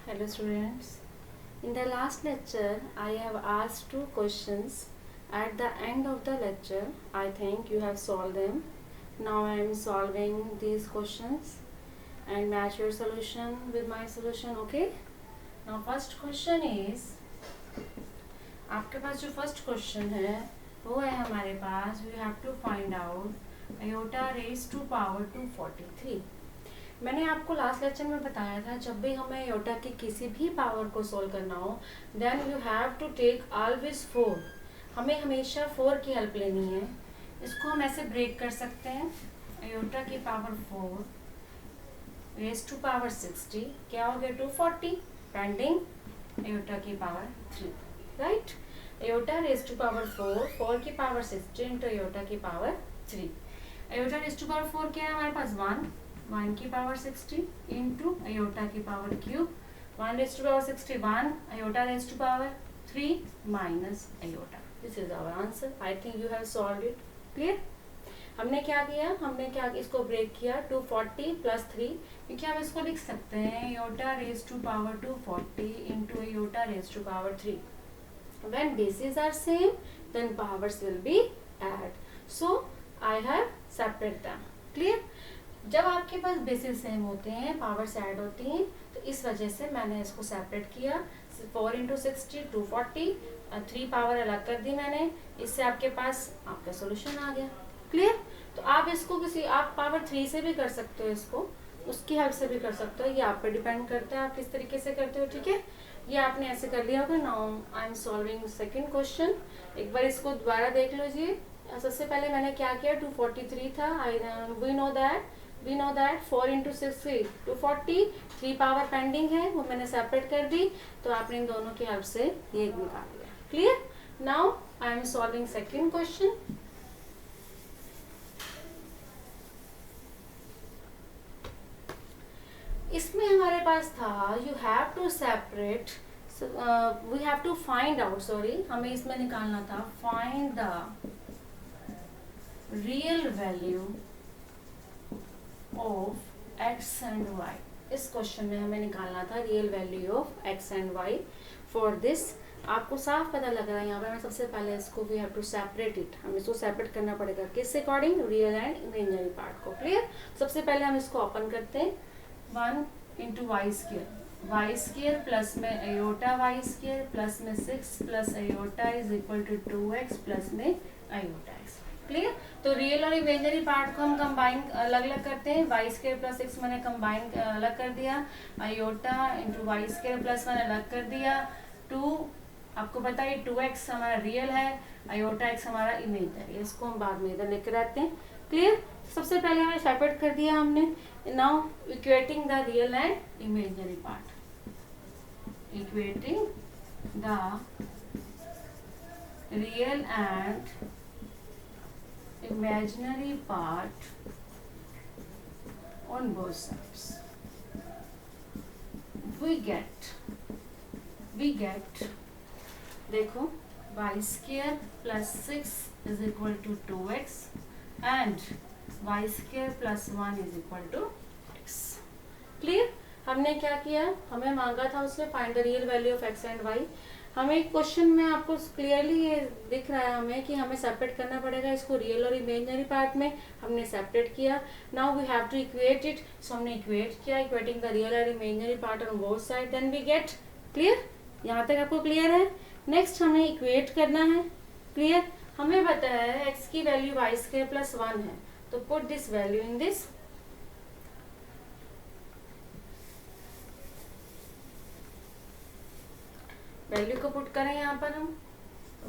Hello students. In the last lecture, I have asked two questions. At the end of the lecture, I think you have solved them. Now I am solving these questions and match your solution with my solution. Okay? Now first question is, आपके पास जो first question है वो है हमारे पास we have to find out iota raised to power 243. मैंने आपको last lecture में बताया था जब भी हमें आयोटा की किसी भी पावर को सोल्व करना हो then you have to take always 4. हमें हमेशा 4 की हेल्प लेनी है. इसको हम ऐसे ब्रेक कर सकते हैं. आयोटा की पावर 4 रेज टू पावर 60 क्या हो गया 240 पेंडिंग आयोटा की power 3 right. Iota raise to power 4 की पावर 60 इंटू आयोटा की power 3. Iota raise to power 4 क्या है हमारे पास 1 की पावर 60 इंटू आयोटा की power cube 1 raise to power 61 iota raise to power 3 minus iota. This is our answer. I think you have solved it. Clear. हमने क्या किया इसको ब्रेक किया 240 प्लस 3 क्योंकि हम इसको लिख सकते हैं iota raise to power 240 into iota raise to power 3. When bases are same, then powers will be add. So I have separated them. Clear? जब आपके पास बेसिस सेम होते हैं पावर्स ऐड होती हैं तो इस वजह से मैंने इसको सेपरेट किया. 4 इंटू 60 240 3 पावर अलग कर दी मैंने. इससे आपके पास आपका सोल्यूशन आ गया. क्लियर. तो आप इसको आप पावर 3 से भी कर सकते हो, इसको उसकी हेल्प से भी कर सकते हो. ये आप पे डिपेंड करता है आप किस तरीके से करते हो. ठीक है. ये आपने ऐसे कर लिया होगा. Now I am solving second question. एक बार इसको दोबारा देख लीजिए. सबसे पहले मैंने क्या किया 243 था. We know that 4 into 60 240 3 power pending है वो मैंने सेपरेट कर दी. तो आपने इन दोनों की हेल्प से ये निकाल लिया. Clear. Now I am solving second question. इसमें हमारे पास था you have to separate we have to find out हमें इसमें निकालना था find the real value of X and Y. इस क्वेश्चन में हमें निकालना था real value of X and Y. For this आपको साफ पता लग रहा है यहाँ पर मैं सबसे पहले इसको we have to separate it. हमें इसको सेपरेट करना पड़ेगा किस according real and imaginary part को. क्लियर. सबसे पहले हम इसको ओपन करते हैं. 1 इंटू वाई स्केयर प्लस में आयोटा वाई स्केयर प्लस में 6 plus iota is equal to 2x plus में आयोटा एक्स. क्लियर. तो रियल और इमेजिनरी पार्ट को हम कंबाइन अलग अलग करते हैं. वाई स्केयर प्लस 6 मैंने कंबाइन अलग कर दिया. Iota into Y square plus 1 अलग कर दिया. 2 आपको पता है 2x हमारा रियल है आयोटा एक्स हमारा इमेजिनरी. इसको हम बाद में इधर लेकर आते हैं. क्लियर. सबसे पहले हमें सेपरेट कर दिया हमने. Now equating the real and imaginary part. Equating the real and imaginary part on both sides. We get देखो y square plus 6 is equal to 2x and y square plus 1 is equal to x. Clear. हमने क्या किया हमें मांगा था उसने find the real value of X and Y. हमें question में आपको क्लियरली ये दिख रहा है हमें कि हमें सेपरेट करना पड़ेगा इसको रियल और इमेजिनरी पार्ट में. हमने सेपरेट किया. Now we have to equate it. So हमने इक्वेट किया इक्वेटिंग द रियल और imaginary part on both side then we get. Clear. यहाँ तक आपको क्लियर है. नेक्स्ट हमें इक्वेट करना है. क्लियर. हमें पता है एक्स की वैल्यू वाई स्क्वायर प्लस 1 है तो put this value in this. Value को पुट करें यहाँ पर हम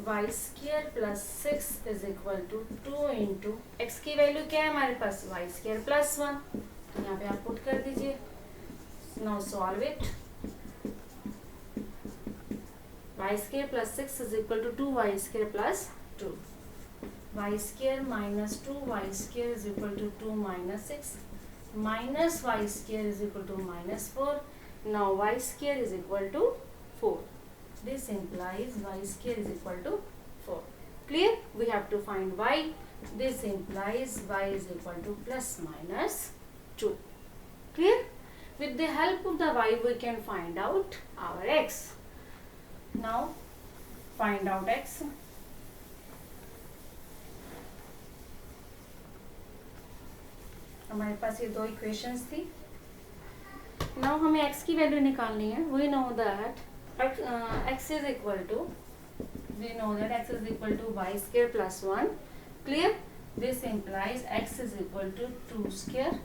Y square plus 6 is equal to 2 into X की वैल्यू क्या है हमारे पास वाई स्क्वायर प्लस 1. तो यहाँ पे आप पुट कर दीजिए. Now solve it. Y square plus 6 is equal to 2 y square plus 2. Y square minus 2 y square is equal to 2 minus 6 minus y square is equal to minus 4. Now y square is equal to 4. This implies y square is equal to 4. Clear. We have to find y. This implies y is equal to plus minus 2. Clear. With the help of the y, we can find out our x. Now, find out x. हमारे पास ये दो equations थी. Now हमें x की value निकालनी है. We know that x is equal to y square plus 1. Clear? This implies x is equal to 2 square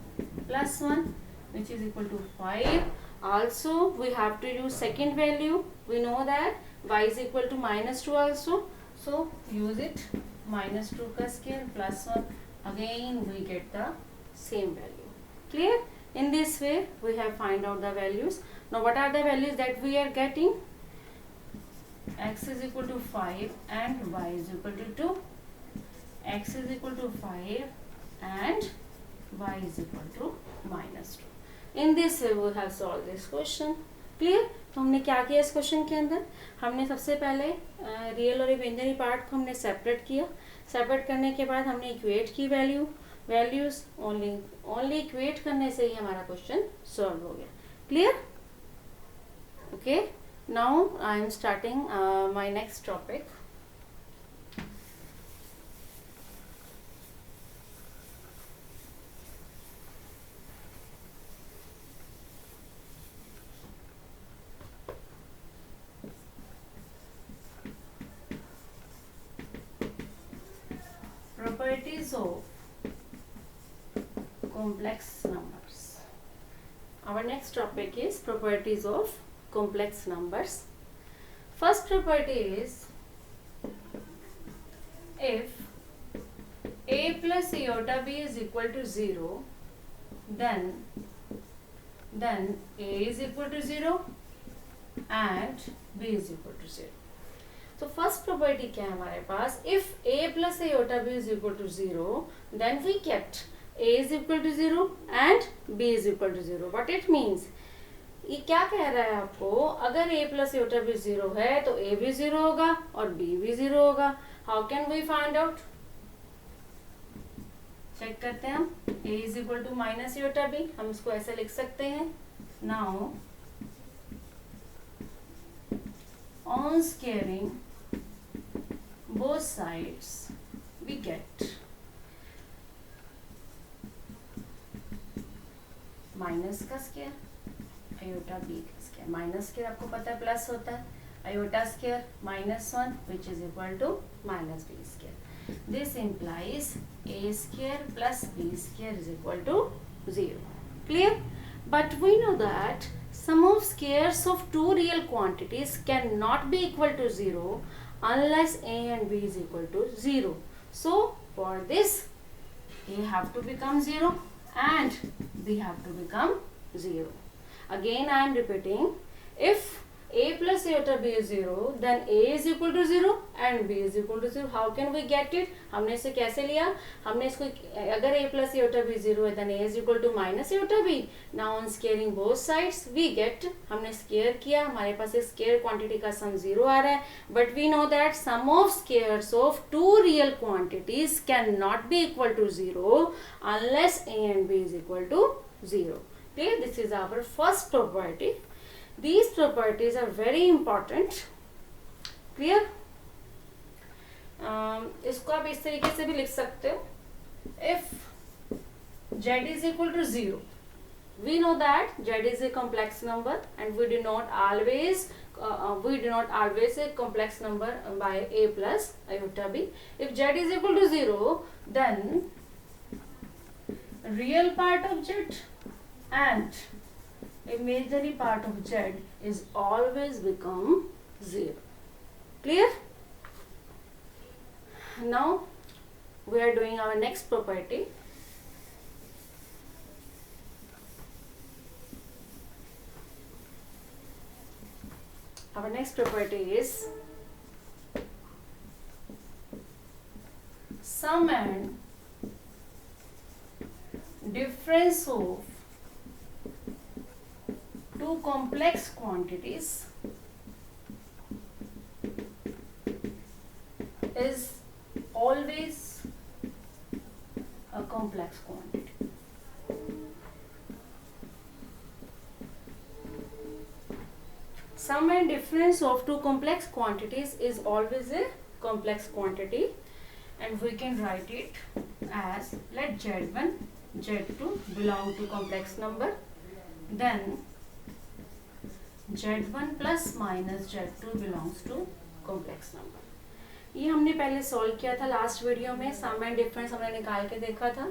plus 1, which is equal to 5. Also, we have to use second value. We know that y is equal to minus 2 also. So, use it. Minus 2 ka square plus 1. Again, we get the same value. Clear? In this way, we have find out the values. Now, what are the values that we are getting? X is equal to 5 and y is equal to 2. X is equal to 5 and y is equal to minus 2. In this way, we have solved this question. Clear? तो हमने क्या किया इस question के अंदर? हमने सबसे पहले रियल और इमेजिनरी पार्ट को हमने सेपरेट किया. सेपरेट करने के बाद हमने इक्वेट की वैल्यूज ओनली इक्वेट करने से ही हमारा क्वेश्चन सॉल्व हो गया. Clear? Okay. Now I am starting my next topic. Properties of complex numbers. Our next topic is properties of complex numbers. First property is, if a plus iota b is equal to 0, then a is equal to 0 and b is equal to 0. तो first property क्या है हमारे पास? If a plus iota b is equal to 0, then we kept a is equal to 0 and b is equal to 0. What it means? ये क्या कह रहा है आपको? अगर a प्लस iota b 0 है तो a भी 0 होगा और b भी 0 होगा. How can we find out? Check करते हैं हम. a is equal to minus iota b, हम इसको ऐसे लिख सकते हैं. Now on squaring both sides we get minus का स्क्वायर आयोटा बी का स्क्वायर. माइनस स्क्वायर आपको पता है प्लस होता है. Iota square -1 which is equal to minus b square. This implies a square plus b square is equal to 0. Clear? But we know that sum of squares of two real quantities cannot be equal to 0 unless a and b is equal to 0. So for this, a have to become 0 and b have to become 0. Again I am repeating, if a plus iota b is 0, then a is equal to 0 and b is equal to 0. How can we get it? हमने इसे कैसे लिया? हमने इसको, अगर a plus iota b 0 है, then a is equal to minus iota b. Now on squaring both sides we get, हमने square किया, हमारे पास एक square quantity का sum 0 आ रहा है. But we know that sum of squares of two real quantities cannot be equal to 0 unless a and b is equal to 0. Okay, this is our first property. These properties are very important. Clear? इसको आप इस तरीके से भी लिख सकते हो. If z is equal to 0, we know that z is a complex number and we do not always say complex number by a plus iota b. If z is equal to 0, then real part of z and imaginary part of z is always become 0. Clear? Now we are doing our next property. Our next property is sum and difference of two complex quantities is always a complex quantity. Sum and difference of two complex quantities is always a complex quantity, and we can write it as, let Z1, Z2 belong to complex number, then Z1 plus minus Z2 belongs to complex number. ये हमने पहले solve किया था last video में, सम and difference हमने निकाल के देखा था।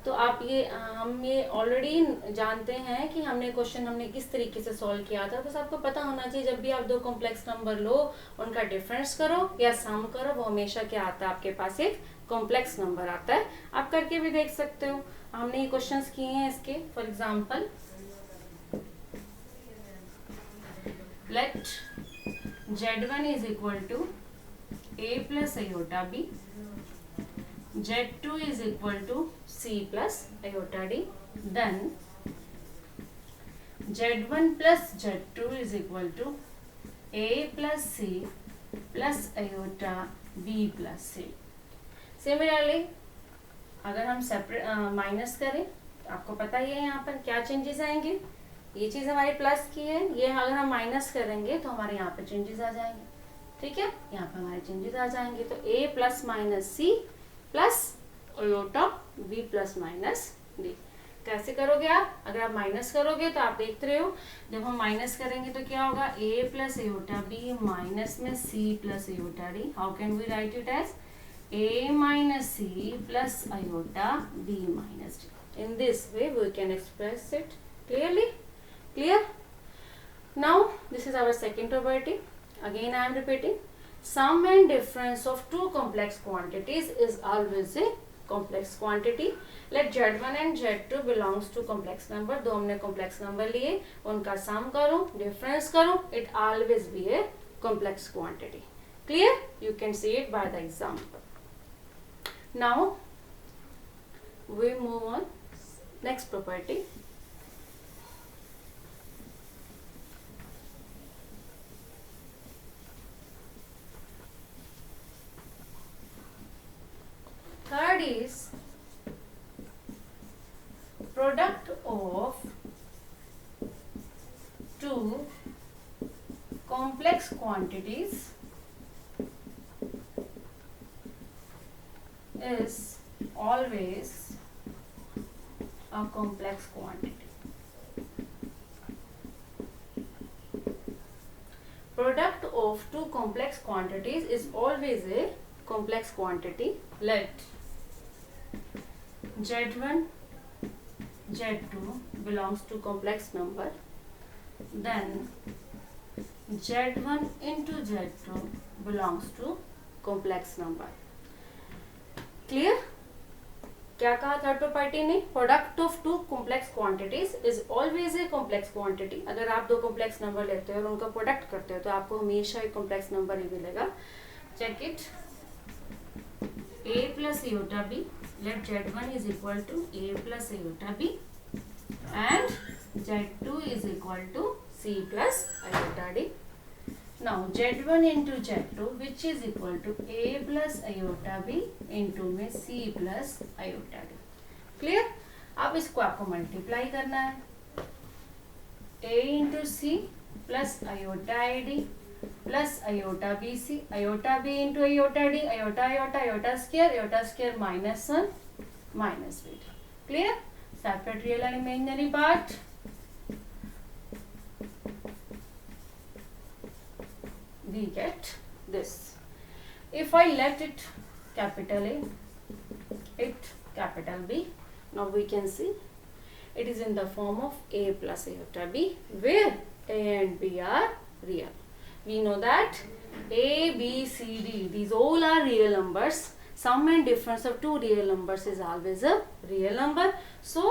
तो आप ये हम ये ऑलरेडी जानते हैं कि हमने क्वेश्चन किस तरीके से सॉल्व किया था। बस आपको पता होना चाहिए जब भी आप दो कॉम्प्लेक्स नंबर लो, उनका डिफरेंस करो या सम करो, वो हमेशा क्या आता है आपके पास, एक कॉम्प्लेक्स नंबर आता है। आप करके भी देख सकते हो, हमने ये क्वेश्चंस किए हैं इसके। For example, let Z1 is equal to a plus iota b, Z2 is equal to c plus iota d, then Z1 plus Z2 is equal to a plus c plus iota b plus c. Similarly, अगर हम separate minus करें तो आपको पता ही है यहाँ पर क्या चेंजेस आएंगे। ये चीज हमारी प्लस की है, ये अगर हम माइनस करेंगे तो हमारे यहाँ पे चेंजेस आ जाएंगे। ठीक है, यहाँ पे हमारे चेंजेस आ जाएंगे। तो a plus minus c plus iota b plus minus d. कैसे करोगे आप? अगर आप माइनस करोगे तो आप देख रहे हो, जब हम माइनस करेंगे तो क्या होगा, a plus iota b minus में c plus iota d. How can we write it as a minus c plus iota b minus d. In this way we can express it clearly. Clear? Now this is our second property. Again I am repeating, sum and difference of two complex quantities is always a complex quantity. Let Z1 and Z2 belongs to complex number. दो हमने complex number लिए, उनका sum करो, difference करो, it always be a complex quantity. Clear? You can see it by the example. Now we move on next property. Third is product of two complex quantities is always a complex quantity. Product of two complex quantities is always a complex quantity. Let Z1, Z2 belongs to complex number, then Z1 into Z2 belongs to complex number. Clear? क्या कहा third property ने? Product of two complex quantities is always a complex quantity. अगर आप दो complex number लेते हो और उनका प्रोडक्ट करते हो तो आपको हमेशा एक कॉम्प्लेक्स नंबर ही मिलेगा. Check it. a plus iota b, let Z1 is equal to a plus iota b and Z2 is equal to c plus iota d. Now Z1 into Z2 which is equal to a plus iota b into में c plus iota d. Clear? अब इसको आपको multiply करना है. a into c plus iota id plus iota b c, iota b into iota d, iota iota iota square minus 1 minus b. Clear? Separate real and imaginary part. We get this. If I let it capital A, it capital B, now we can see it is in the form of a plus iota b, where a and b are real. We know that a, b, c, d, these all are real numbers. Sum and difference of two real numbers is always a real number. So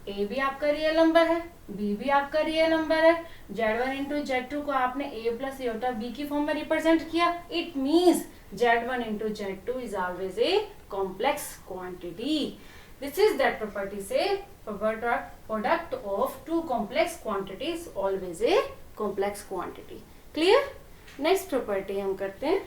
a भी आपका real number है, b भी आपका real number है. Z1 into Z2 को आपने a plus iota b की form में रिप्रेजेंट किया. It means Z1 into Z2 is always a complex quantity. This is that property से product of two complex quantities always a complex quantity. Clear? Next property हम करते हैं